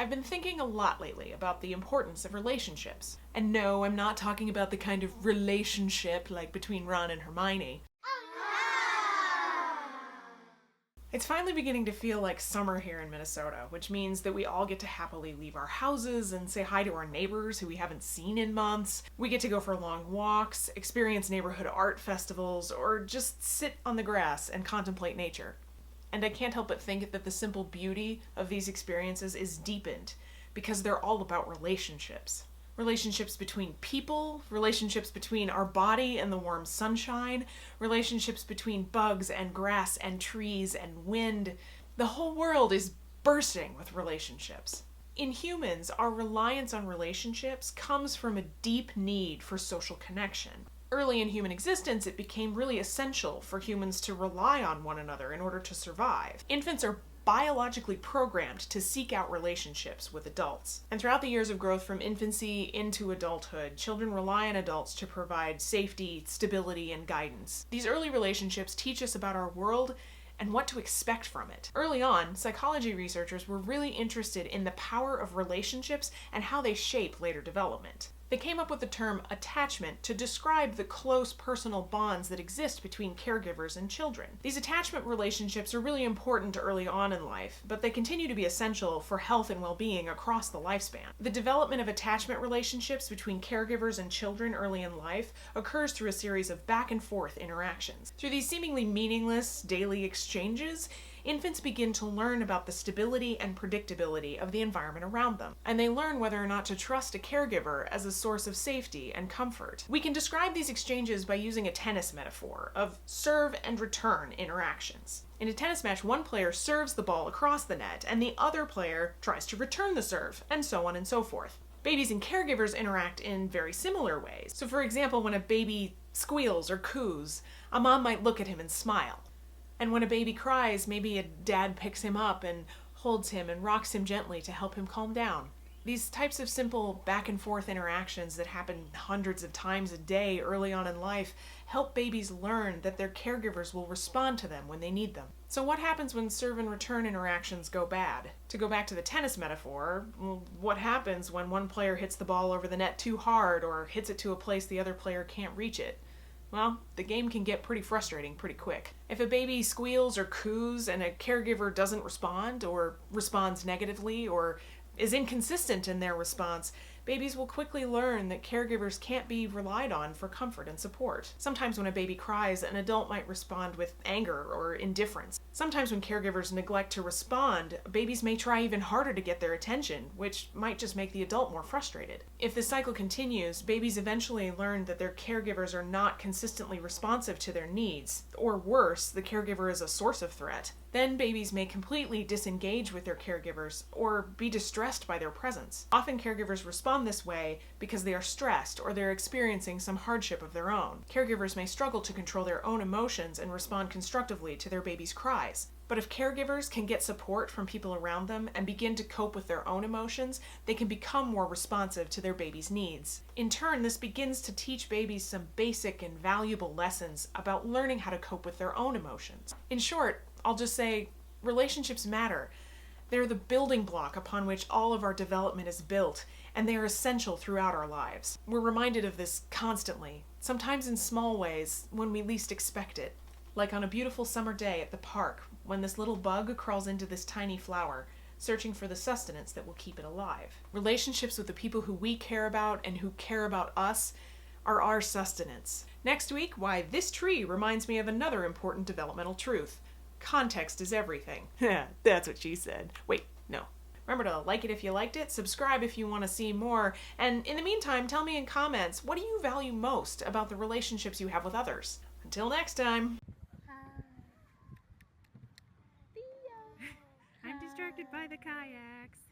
I've been thinking a lot lately about the importance of relationships. And no, I'm not talking about the kind of relationship like between Ron and Hermione. It's finally beginning to feel like summer here in Minnesota, which means that we all get to happily leave our houses and say hi to our neighbors who we haven't seen in months. We get to go for long walks, experience neighborhood art festivals, or just sit on the grass and contemplate nature. And I can't help but think that the simple beauty of these experiences is deepened because they're all about relationships. Relationships between people, relationships between our body and the warm sunshine, relationships between bugs and grass and trees and wind. The whole world is bursting with relationships. In humans, our reliance on relationships comes from a deep need for social connection. Early in human existence, it became really essential for humans to rely on one another in order to survive. Infants are biologically programmed to seek out relationships with adults. And throughout the years of growth from infancy into adulthood, children rely on adults to provide safety, stability, and guidance. These early relationships teach us about our world and what to expect from it. Early on, psychology researchers were really interested in the power of relationships and how they shape later development. They came up with the term attachment to describe the close personal bonds that exist between caregivers and children. These attachment relationships are really important early on in life, but they continue to be essential for health and well-being across the lifespan. The development of attachment relationships between caregivers and children early in life occurs through a series of back and forth interactions. Through these seemingly meaningless daily exchanges, infants begin to learn about the stability and predictability of the environment around them, and they learn whether or not to trust a caregiver as a source of safety and comfort. We can describe these exchanges by using a tennis metaphor of serve and return interactions. In a tennis match, one player serves the ball across the net, and the other player tries to return the serve, and so on and so forth. Babies and caregivers interact in very similar ways. So for example, when a baby squeals or coos, a mom might look at him and smile. And when a baby cries, maybe a dad picks him up and holds him and rocks him gently to help him calm down. These types of simple back and forth interactions that happen hundreds of times a day early on in life help babies learn that their caregivers will respond to them when they need them. So what happens when serve and return interactions go bad? To go back to the tennis metaphor, what happens when one player hits the ball over the net too hard or hits it to a place the other player can't reach it? Well, the game can get pretty frustrating pretty quick. If a baby squeals or coos and a caregiver doesn't respond or responds negatively or is inconsistent in their response, babies will quickly learn that caregivers can't be relied on for comfort and support. Sometimes when a baby cries, an adult might respond with anger or indifference. Sometimes when caregivers neglect to respond, babies may try even harder to get their attention, which might just make the adult more frustrated. If this cycle continues, babies eventually learn that their caregivers are not consistently responsive to their needs, or worse, the caregiver is a source of threat. Then babies may completely disengage with their caregivers or be distressed by their presence. Often caregivers respond this way because they are stressed or they're experiencing some hardship of their own. Caregivers may struggle to control their own emotions and respond constructively to their baby's cries. But if caregivers can get support from people around them and begin to cope with their own emotions, they can become more responsive to their baby's needs. In turn, this begins to teach babies some basic and valuable lessons about learning how to cope with their own emotions. In short, I'll just say, relationships matter. They're the building block upon which all of our development is built, and they are essential throughout our lives. We're reminded of this constantly, sometimes in small ways when we least expect it. Like on a beautiful summer day at the park, when this little bug crawls into this tiny flower, searching for the sustenance that will keep it alive. Relationships with the people who we care about and who care about us are our sustenance. Next week, why this tree reminds me of another important developmental truth. Context is everything. That's what she said. Wait, no. Remember to like it if you liked it, subscribe if you want to see more, and in the meantime, tell me in comments, what do you value most about the relationships you have with others? Until next time. I'm distracted by the kayaks.